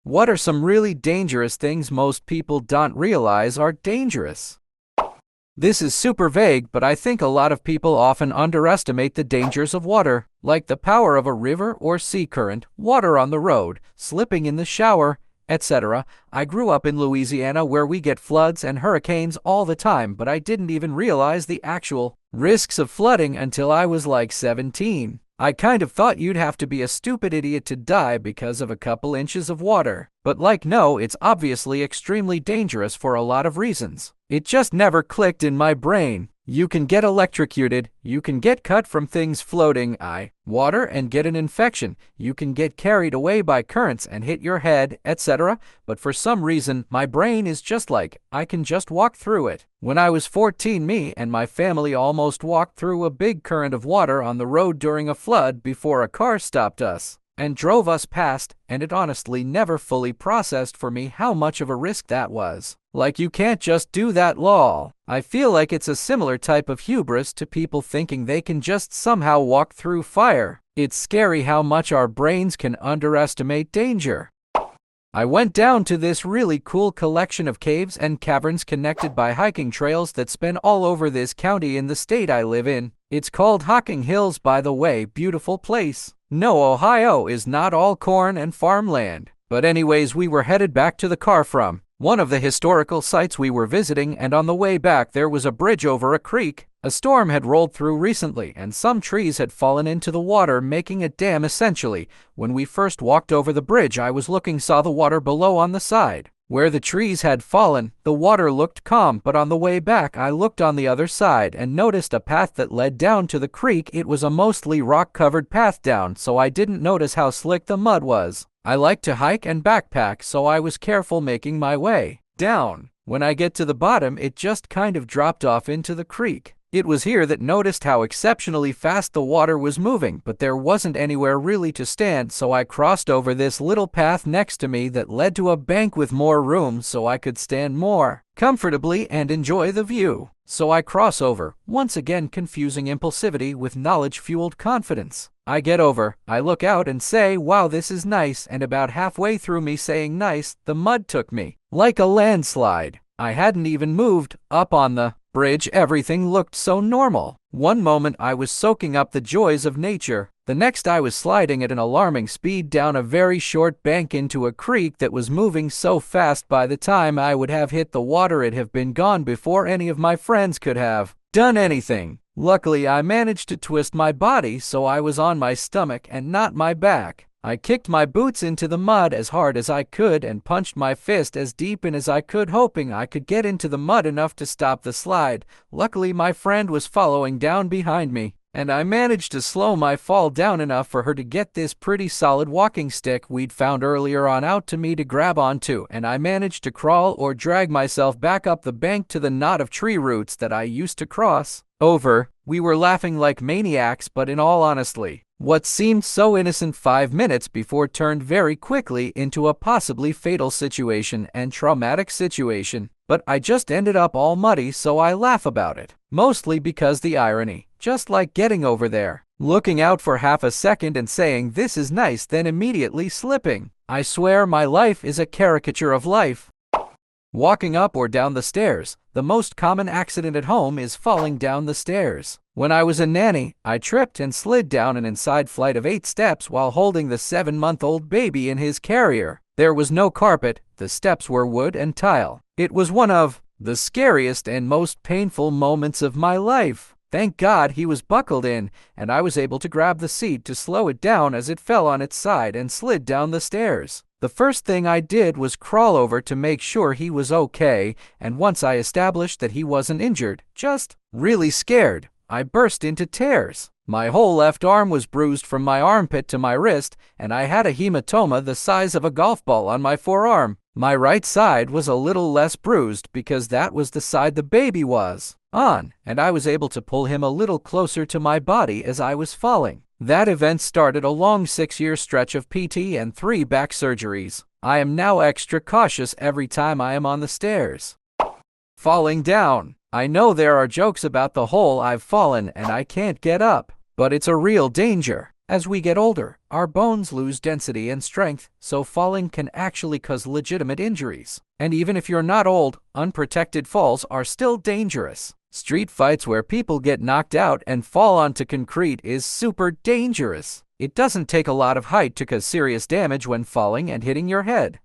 What are some really dangerous things most people don't realize are dangerous? This is super vague, but I think a lot of people often underestimate the dangers of water, like the power of a river or sea current, water on the road, slipping in the shower, etc. I grew up in Louisiana where we get floods and hurricanes all the time, but I didn't even realize the actual risks of flooding until I was like 17. I kind of thought you'd have to be a stupid idiot to die because of a couple inches of water. But no, it's obviously extremely dangerous for a lot of reasons. It just never clicked in my brain. You can get electrocuted, you can get cut from things floating water and get an infection, you can get carried away by currents and hit your head, etc. But for some reason, my brain is just like, I can just walk through it. When I was 14, me and my family almost walked through a big current of water on the road during a flood before a car stopped us and drove us past, and it honestly never fully processed for me how much of a risk that was. Like, you can't just do that, lol. I feel like it's a similar type of hubris to people thinking they can just somehow walk through fire. It's scary how much our brains can underestimate danger. I went down to this really cool collection of caves and caverns connected by hiking trails that span all over this county in the state I live in. It's called Hocking Hills, by the way. Beautiful place. No, Ohio is not all corn and farmland. But anyways, we were headed back to the car from one of the historical sites we were visiting, and on the way back there was a bridge over a creek. A storm had rolled through recently, and some trees had fallen into the water, making a dam essentially. When we first walked over the bridge, I was saw the water below on the side. Where the trees had fallen, the water looked calm, but on the way back I looked on the other side and noticed a path that led down to the creek. It was a mostly rock-covered path down, so I didn't notice how slick the mud was. I like to hike and backpack, so I was careful making my way down. When I get to the bottom, it just kind of dropped off into the creek. It was here that noticed how exceptionally fast the water was moving, but there wasn't anywhere really to stand, so I crossed over this little path next to me that led to a bank with more room so I could stand more comfortably and enjoy the view. So I cross over, once again confusing impulsivity with knowledge-fueled confidence. I get over, I look out and say, wow, this is nice, and about halfway through me saying nice, the mud took me like a landslide. I hadn't even moved. Up on the bridge, everything looked so normal. One moment I was soaking up the joys of nature. The next I was sliding at an alarming speed down a very short bank into a creek that was moving so fast by the time I would have hit the water it'd have been gone before any of my friends could have done anything. Luckily I managed to twist my body so I was on my stomach and not my back. I kicked my boots into the mud as hard as I could and punched my fist as deep in as I could, hoping I could get into the mud enough to stop the slide. Luckily my friend was following down behind me, and I managed to slow my fall down enough for her to get this pretty solid walking stick we'd found earlier on out to me to grab onto, and I managed to crawl or drag myself back up the bank to the knot of tree roots that I used to cross over. We were laughing like maniacs, but in all honesty, what seemed so innocent 5 minutes before turned very quickly into a possibly fatal situation and traumatic situation. But I just ended up all muddy, so I laugh about it. Mostly because the irony, just like getting over there, looking out for half a second and saying this is nice, then immediately slipping. I swear my life is a caricature of life. Walking up or down the stairs. The most common accident at home is falling down the stairs. When I was a nanny, I tripped and slid down an inside flight of 8 steps while holding the 7-month-old baby in his carrier. There was no carpet, the steps were wood and tile. It was one of the scariest and most painful moments of my life. Thank God he was buckled in, and I was able to grab the seat to slow it down as it fell on its side and slid down the stairs. The first thing I did was crawl over to make sure he was okay, and once I established that he wasn't injured, just really scared, I burst into tears. My whole left arm was bruised from my armpit to my wrist, and I had a hematoma the size of a golf ball on my forearm. My right side was a little less bruised because that was the side the baby was on, and I was able to pull him a little closer to my body as I was falling. That event started a long 6-year stretch of PT and 3 back surgeries. I am now extra cautious every time I am on the stairs. Falling down. I know there are jokes about the hole I've fallen and I can't get up, but it's a real danger. As we get older, our bones lose density and strength, so falling can actually cause legitimate injuries. And even if you're not old, unprotected falls are still dangerous. Street fights where people get knocked out and fall onto concrete is super dangerous. It doesn't take a lot of height to cause serious damage when falling and hitting your head.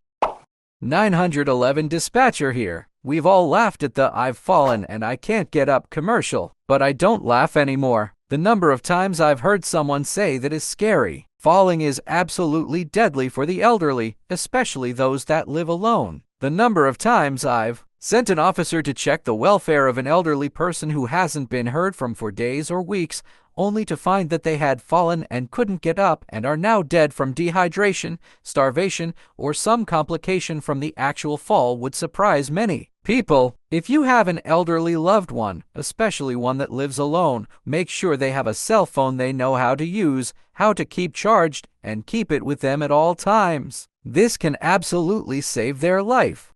911 dispatcher here. We've all laughed at the "I've fallen and I can't get up" commercial, but I don't laugh anymore. The number of times I've heard someone say that is scary. Falling is absolutely deadly for the elderly, especially those that live alone. The number of times I've sent an officer to check the welfare of an elderly person who hasn't been heard from for days or weeks, only to find that they had fallen and couldn't get up and are now dead from dehydration, starvation, or some complication from the actual fall would surprise many people. If you have an elderly loved one, especially one that lives alone, make sure they have a cell phone they know how to use, how to keep charged, and keep it with them at all times. This can absolutely save their life.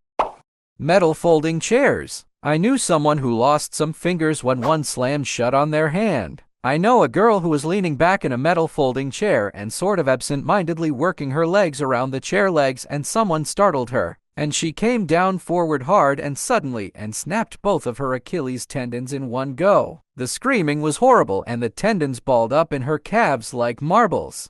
Metal folding chairs. I knew someone who lost some fingers when one slammed shut on their hand. I know a girl who was leaning back in a metal folding chair and sort of absent-mindedly working her legs around the chair legs, and someone startled her, and she came down forward hard and suddenly and snapped both of her Achilles tendons in one go. The screaming was horrible and the tendons balled up in her calves like marbles.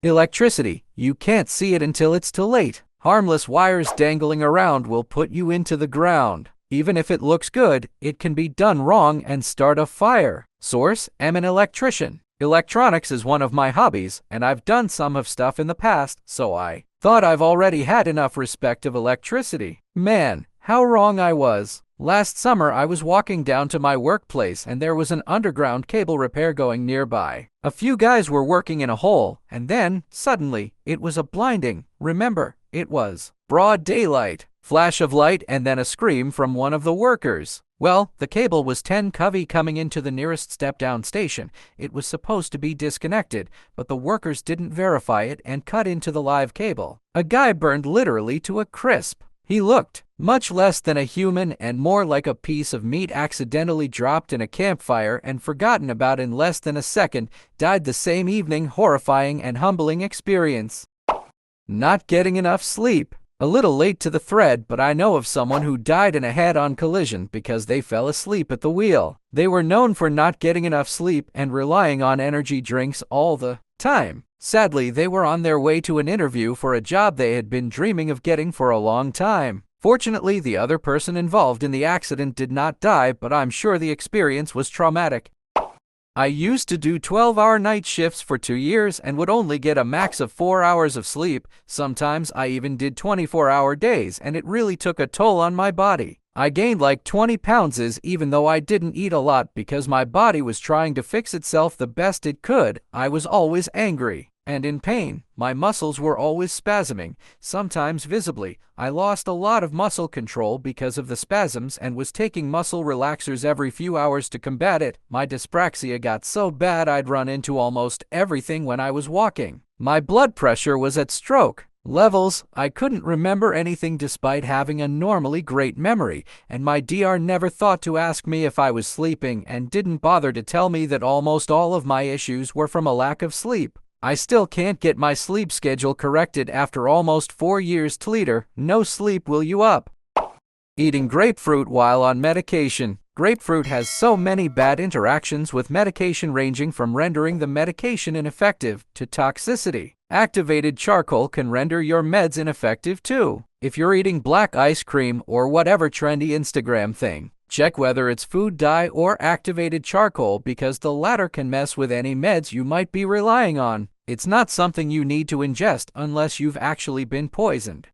Electricity. You can't see it until it's too late. Harmless wires dangling around will put you into the ground. Even if it looks good, it can be done wrong and start a fire. Source: I'm an electrician. Electronics is one of my hobbies, and I've done some of stuff in the past, so I thought I've already had enough respect of electricity. Man, how wrong I was. Last summer I was walking down to my workplace and there was an underground cable repair going nearby. A few guys were working in a hole, and then, suddenly, it was a blinding, remember, it was broad daylight, flash of light, and then a scream from one of the workers. Well, the cable was 10 kV coming into the nearest step-down station. It was supposed to be disconnected, but the workers didn't verify it and cut into the live cable. A guy burned literally to a crisp. He looked much less than a human and more like a piece of meat accidentally dropped in a campfire and forgotten about in less than a second. Died the same evening. Horrifying and humbling experience. Not getting enough sleep. A little late to the thread, but I know of someone who died in a head-on collision because they fell asleep at the wheel. They were known for not getting enough sleep and relying on energy drinks all the time. Sadly, they were on their way to an interview for a job they had been dreaming of getting for a long time. Fortunately, the other person involved in the accident did not die, but I'm sure the experience was traumatic. I used to do 12-hour night shifts for 2 years and would only get a max of 4 hours of sleep. Sometimes I even did 24-hour days, and it really took a toll on my body. I gained like 20 pounds even though I didn't eat a lot because my body was trying to fix itself the best it could. I was always angry and in pain. My muscles were always spasming, sometimes visibly. I lost a lot of muscle control because of the spasms and was taking muscle relaxers every few hours to combat it. My dyspraxia got so bad I'd run into almost everything when I was walking. My blood pressure was at stroke levels. I couldn't remember anything despite having a normally great memory, and my DR never thought to ask me if I was sleeping and didn't bother to tell me that almost all of my issues were from a lack of sleep. I still can't get my sleep schedule corrected after almost 4 years. Tleater, no sleep will you up. Eating grapefruit while on medication. Grapefruit has so many bad interactions with medication, ranging from rendering the medication ineffective to toxicity. Activated charcoal can render your meds ineffective too. If you're eating black ice cream or whatever trendy Instagram thing, check whether it's food dye or activated charcoal because the latter can mess with any meds you might be relying on. It's not something you need to ingest unless you've actually been poisoned.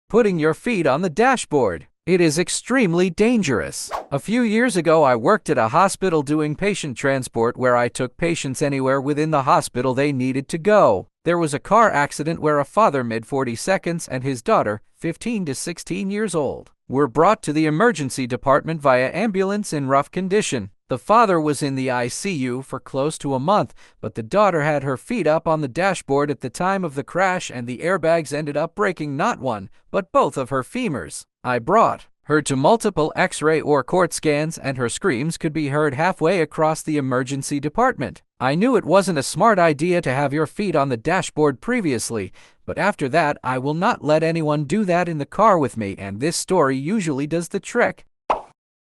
Putting your feet on the dashboard. It is extremely dangerous. A few years ago, I worked at a hospital doing patient transport where I took patients anywhere within the hospital they needed to go. There was a car accident where a father mid-42s and his daughter, 15 to 16 years old, were brought to the emergency department via ambulance in rough condition. The father was in the ICU for close to a month, but the daughter had her feet up on the dashboard at the time of the crash and the airbags ended up breaking not one, but both of her femurs. I brought her to multiple X-ray or CORT scans and her screams could be heard halfway across the emergency department. I knew it wasn't a smart idea to have your feet on the dashboard previously, but after that I will not let anyone do that in the car with me, and this story usually does the trick.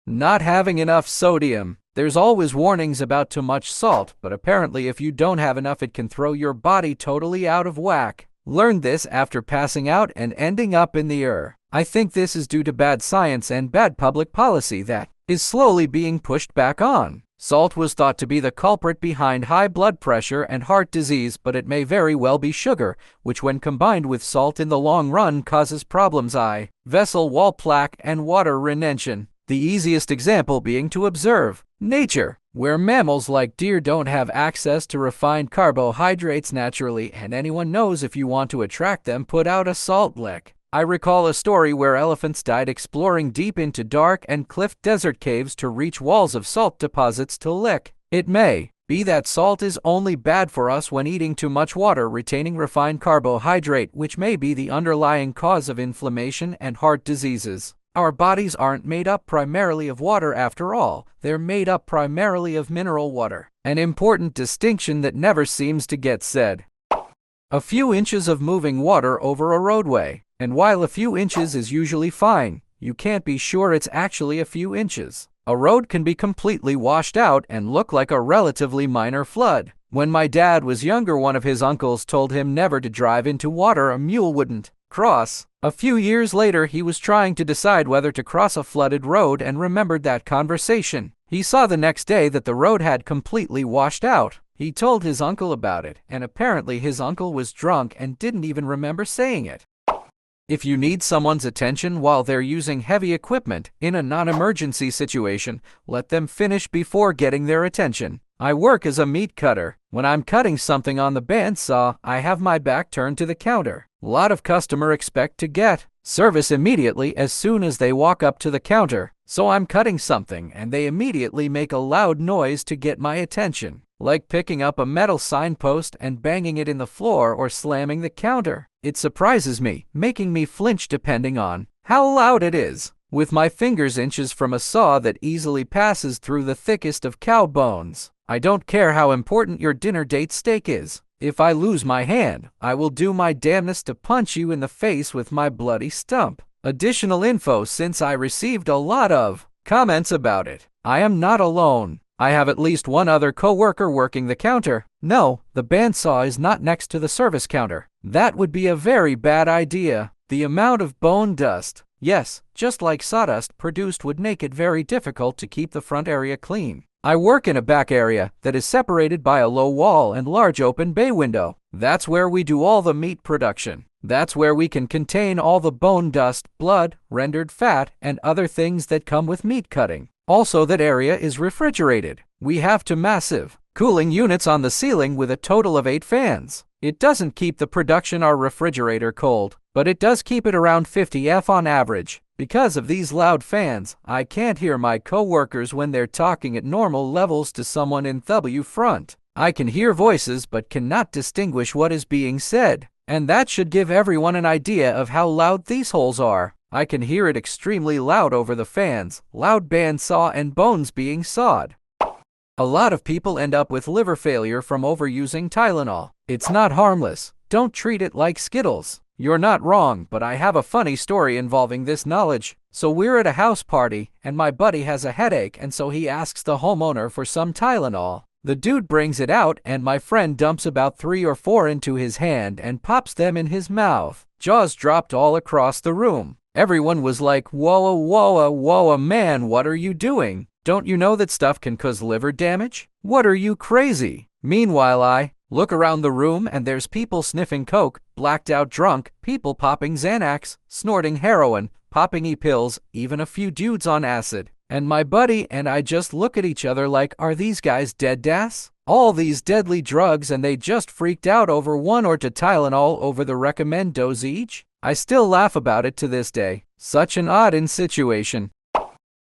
Not having enough sodium. There's always warnings about too much salt, but apparently if you don't have enough it can throw your body totally out of whack. Learned this after passing out and ending up in the ER. I think this is due to bad science and bad public policy that is slowly being pushed back on. Salt was thought to be the culprit behind high blood pressure and heart disease, but it may very well be sugar, which when combined with salt in the long run causes problems eye, vessel wall plaque, and water retention. The easiest example being to observe nature, where mammals like deer don't have access to refined carbohydrates naturally, and anyone knows if you want to attract them, put out a salt lick. I recall a story where elephants died exploring deep into dark and cliff desert caves to reach walls of salt deposits to lick. It may be that salt is only bad for us when eating too much water, retaining refined carbohydrate, which may be the underlying cause of inflammation and heart diseases. Our bodies aren't made up primarily of water after all, they're made up primarily of mineral water. An important distinction that never seems to get said. A few inches of moving water over a roadway. And while a few inches is usually fine, you can't be sure it's actually a few inches. A road can be completely washed out and look like a relatively minor flood. When my dad was younger, one of his uncles told him never to drive into water a mule wouldn't cross. A few years later, he was trying to decide whether to cross a flooded road and remembered that conversation. He saw the next day that the road had completely washed out. He told his uncle about it, and apparently his uncle was drunk and didn't even remember saying it. If you need someone's attention while they're using heavy equipment in a non-emergency situation, let them finish before getting their attention. I work as a meat cutter. When I'm cutting something on the bandsaw, I have my back turned to the counter. A lot of customers expect to get service immediately as soon as they walk up to the counter. So I'm cutting something and they immediately make a loud noise to get my attention, like picking up a metal signpost and banging it in the floor or slamming the counter. It surprises me, making me flinch depending on how loud it is. With my fingers inches from a saw that easily passes through the thickest of cow bones. I don't care how important your dinner date steak is. If I lose my hand, I will do my damnedest to punch you in the face with my bloody stump. Additional info, since I received a lot of comments about it. I am not alone. I have at least one other co-worker working the counter. No, the bandsaw is not next to the service counter. That would be a very bad idea. The amount of bone dust, yes, just like sawdust produced, would make it very difficult to keep the front area clean. I work in a back area that is separated by a low wall and large open bay window. That's where we do all the meat production. That's where we can contain all the bone dust, blood, rendered fat, and other things that come with meat cutting. Also, that area is refrigerated. We have two massive cooling units on the ceiling with a total of 8 fans. It doesn't keep the production or refrigerator cold, but it does keep it around 50 F on average. Because of these loud fans, I can't hear my co-workers when they're talking at normal levels to someone in the front. I can hear voices but cannot distinguish what is being said. And that should give everyone an idea of how loud these holes are. I can hear it extremely loud over the fans, loud bandsaw, and bones being sawed. A lot of people end up with liver failure from overusing Tylenol. It's not harmless. Don't treat it like Skittles. You're not wrong, but I have a funny story involving this knowledge. So we're at a house party, and my buddy has a headache, and so he asks the homeowner for some Tylenol. The dude brings it out, and my friend dumps about 3 or 4 into his hand and pops them in his mouth. Jaws dropped all across the room. Everyone was like, whoa, whoa, whoa, man, what are you doing? Don't you know that stuff can cause liver damage? What are you, crazy? Meanwhile, I look around the room and there's people sniffing coke, blacked out drunk, people popping Xanax, snorting heroin, popping e-pills, even a few dudes on acid. And my buddy and I just look at each other like, are these guys dead das? All these deadly drugs and they just freaked out over 1 or 2 Tylenol over the recommend dose each? I still laugh about it to this day. Such an odd situation.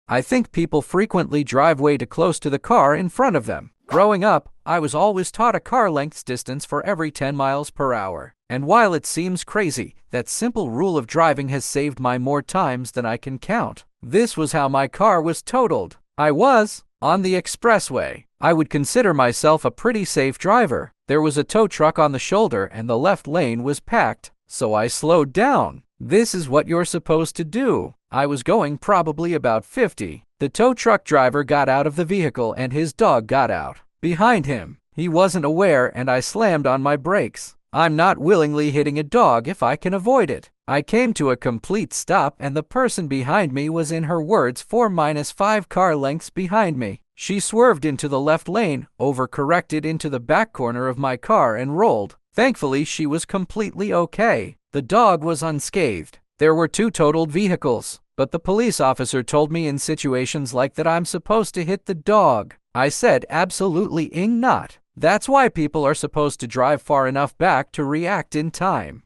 I think people frequently drive way too close to the car in front of them. Growing up, I was always taught a car length's distance for every 10 miles per hour. And while it seems crazy, that simple rule of driving has saved my more times than I can count. This was how my car was totaled. I was On the expressway, I would consider myself a pretty safe driver. There was a tow truck on the shoulder and the left lane was packed, so I slowed down. This is what you're supposed to do. I was going probably about 50. The tow truck driver got out of the vehicle and his dog got out behind him. He wasn't aware and I slammed on my brakes. I'm not willingly hitting a dog if I can avoid it. I came to a complete stop and the person behind me was, in her words, 4-5 car lengths behind me. She swerved into the left lane, overcorrected into the back corner of my car and rolled. Thankfully, she was completely okay. The dog was unscathed. There were 2 totaled vehicles, but the police officer told me in situations like that I'm supposed to hit the dog. I said absolutely not. That's why people are supposed to drive far enough back to react in time.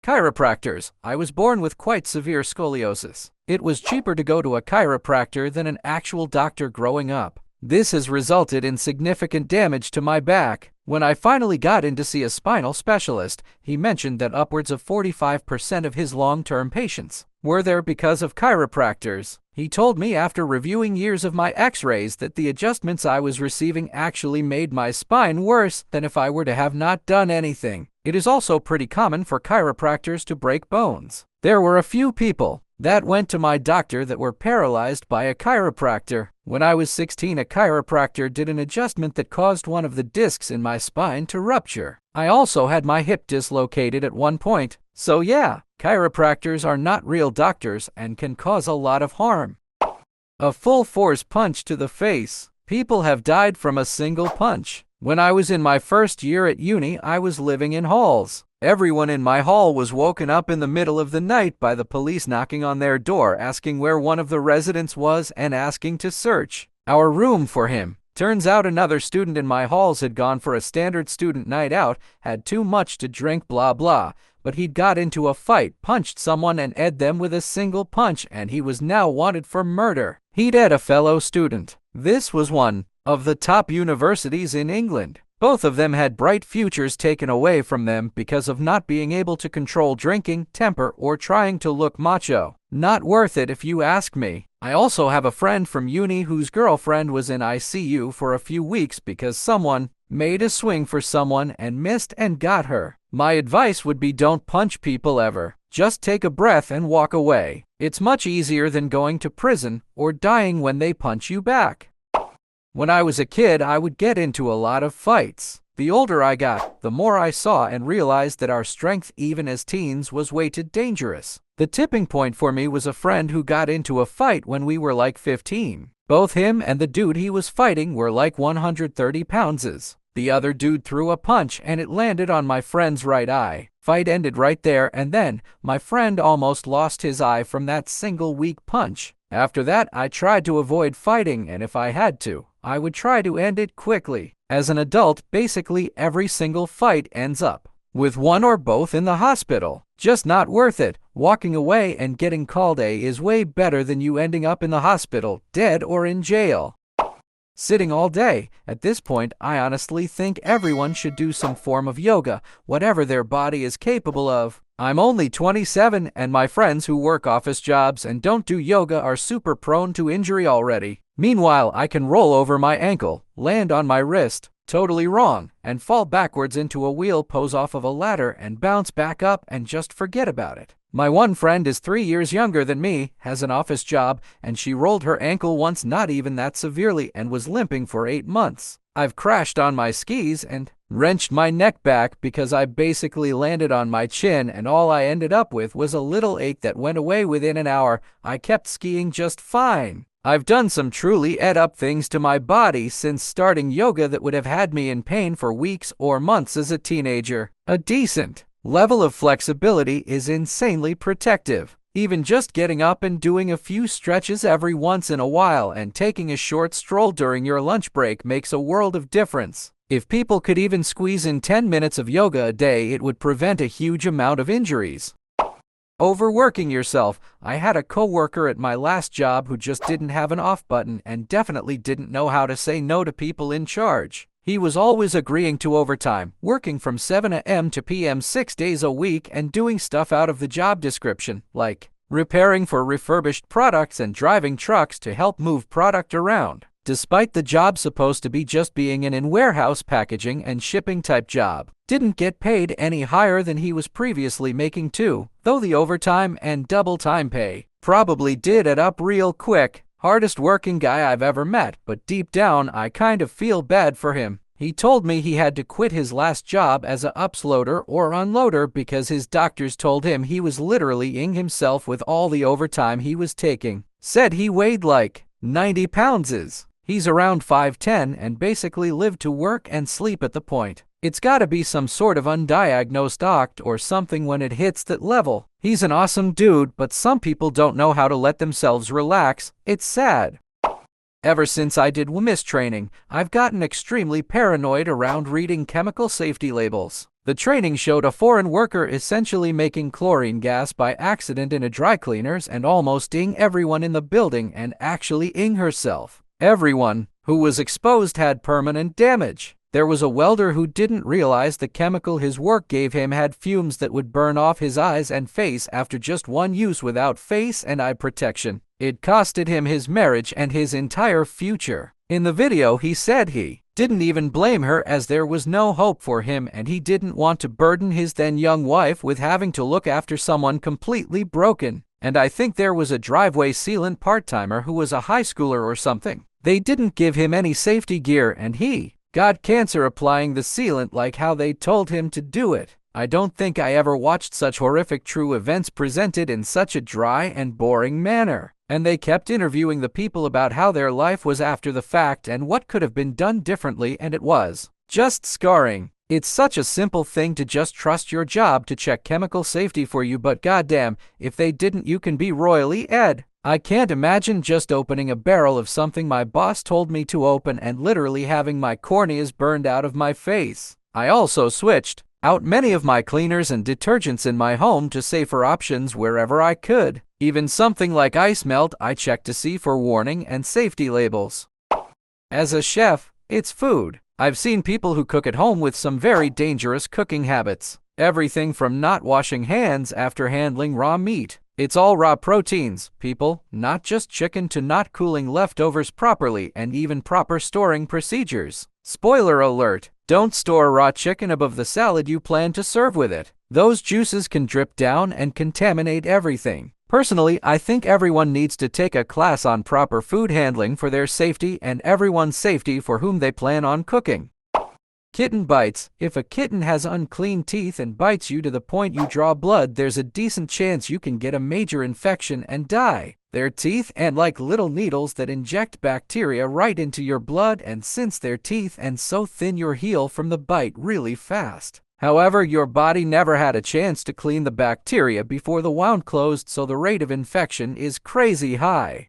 Chiropractors. I was born with quite severe scoliosis. It was cheaper to go to a chiropractor than an actual doctor growing up. This has resulted in significant damage to my back. When I finally got in to see a spinal specialist, he mentioned that upwards of 45% of his long-term patients were there because of chiropractors. He told me after reviewing years of my x-rays that the adjustments I was receiving actually made my spine worse than if I were to have not done anything. It is also pretty common for chiropractors to break bones. There were a few people that went to my doctor that were paralyzed by a chiropractor. When I was 16, a chiropractor did an adjustment that caused one of the discs in my spine to rupture. I also had my hip dislocated at one point. So yeah, chiropractors are not real doctors and can cause a lot of harm. A full force punch to the face. People have died from a single punch. When I was in my first year at uni, I was living in halls. Everyone in my hall was woken up in the middle of the night by the police knocking on their door asking where one of the residents was and asking to search our room for him. Turns out another student in my halls had gone for a standard student night out, had too much to drink, blah blah, but he'd got into a fight, punched someone and ed them with a single punch, and he was now wanted for murder. He'd ed a fellow student. This was one of the top universities in England. Both of them had bright futures taken away from them because of not being able to control drinking, temper, or trying to look macho. Not worth it if you ask me. I also have a friend from uni whose girlfriend was in ICU for a few weeks because someone made a swing for someone and missed and got her. My advice would be don't punch people ever. Just take a breath and walk away. It's much easier than going to prison or dying when they punch you back. When I was a kid, I would get into a lot of fights. The older I got, the more I saw and realized that our strength even as teens was weighted dangerous. The tipping point for me was a friend who got into a fight when we were like 15. Both him and the dude he was fighting were like 130 pounds. The other dude threw a punch and it landed on my friend's right eye. Fight ended right there and then. My friend almost lost his eye from that single weak punch. After that, I tried to avoid fighting, and if I had to, I would try to end it quickly. As an adult, basically every single fight ends up with one or both in the hospital. Just not worth it. Walking away and getting called a is way better than you ending up in the hospital, dead or in jail. Sitting all day. At this point, I honestly think everyone should do some form of yoga, whatever their body is capable of. I'm only 27 and my friends who work office jobs and don't do yoga are super prone to injury already. Meanwhile, I can roll over my ankle, land on my wrist, totally wrong, and fall backwards into a wheel pose off of a ladder and bounce back up and just forget about it. My one friend is 3 years younger than me, has an office job, and she rolled her ankle once, not even that severely, and was limping for 8 months. I've crashed on my skis and wrenched my neck back because I basically landed on my chin and all I ended up with was a little ache that went away within an hour. I kept skiing just fine. I've done some truly ed-up things to my body since starting yoga that would have had me in pain for weeks or months as a teenager. A decent level of flexibility is insanely protective. Even just getting up and doing a few stretches every once in a while and taking a short stroll during your lunch break makes a world of difference. If people could even squeeze in 10 minutes of yoga a day, it would prevent a huge amount of injuries. Overworking yourself. I had a coworker at my last job who just didn't have an off button and definitely didn't know how to say no to people in charge. He was always agreeing to overtime, working from 7 a.m. to p.m. 6 days a week and doing stuff out of the job description, like repairing for refurbished products and driving trucks to help move product around. despite the job supposed to be just being an in-warehouse packaging and shipping type job. Didn't get paid any higher than he was previously making too, though the overtime and double time pay probably did it up real quick. Hardest working guy I've ever met, but deep down I kind of feel bad for him. He told me he had to quit his last job as a uploader or unloader because his doctors told him he was literally ing himself with all the overtime he was taking. Said he weighed like 90 pounds. He's around 5'10" and basically lived to work and sleep at the point. It's gotta be some sort of undiagnosed oct or something when it hits that level. He's an awesome dude, but some people don't know how to let themselves relax. It's sad. Ever since I did WMIS training, I've gotten extremely paranoid around reading chemical safety labels. The training showed a foreign worker essentially making chlorine gas by accident in a dry cleaners and almost ing everyone in the building and actually ing herself. Everyone who was exposed had permanent damage. There was a welder who didn't realize the chemical his work gave him had fumes that would burn off his eyes and face after just one use without face and eye protection. It costed him his marriage and his entire future. In the video, he said he didn't even blame her as there was no hope for him and he didn't want to burden his then young wife with having to look after someone completely broken. And I think there was a driveway sealant part-timer who was a high schooler or something. They didn't give him any safety gear and he got cancer applying the sealant like how they told him to do it. I don't think I ever watched such horrific true events presented in such a dry and boring manner. And they kept interviewing the people about how their life was after the fact and what could have been done differently, and it was just scarring. It's such a simple thing to just trust your job to check chemical safety for you, but goddamn, if they didn't, you can be royally ed. I can't imagine just opening a barrel of something my boss told me to open and literally having my corneas burned out of my face. I also switched out many of my cleaners and detergents in my home to safer options wherever I could. Even something like ice melt I checked to see for warning and safety labels. As a chef, it's food. I've seen people who cook at home with some very dangerous cooking habits. Everything from not washing hands after handling raw meat. It's all raw proteins, people, not just chicken, to not cooling leftovers properly and even proper storing procedures. Spoiler alert, don't store raw chicken above the salad you plan to serve with it. Those juices can drip down and contaminate everything. Personally, I think everyone needs to take a class on proper food handling for their safety and everyone's safety for whom they plan on cooking. Kitten bites. If a kitten has unclean teeth and bites you to the point you draw blood, there's a decent chance you can get a major infection and die. Their teeth and like little needles that inject bacteria right into your blood, and since their teeth and so thin you'll heal from the bite really fast. However, your body never had a chance to clean the bacteria before the wound closed, so the rate of infection is crazy high.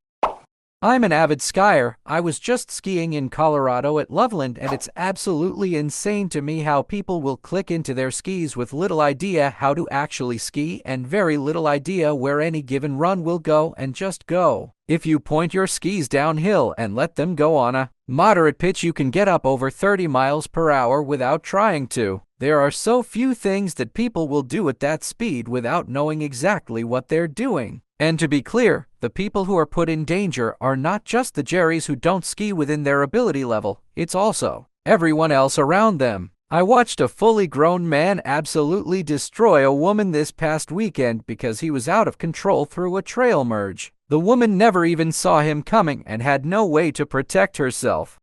I'm an avid skier. I was just skiing in Colorado at Loveland, and it's absolutely insane to me how people will click into their skis with little idea how to actually ski and very little idea where any given run will go and just go. If you point your skis downhill and let them go on a moderate pitch, you can get up over 30 miles per hour without trying to. There are so few things that people will do at that speed without knowing exactly what they're doing. And to be clear, the people who are put in danger are not just the Jerrys who don't ski within their ability level, it's also everyone else around them. I watched a fully grown man absolutely destroy a woman this past weekend because he was out of control through a trail merge. The woman never even saw him coming and had no way to protect herself.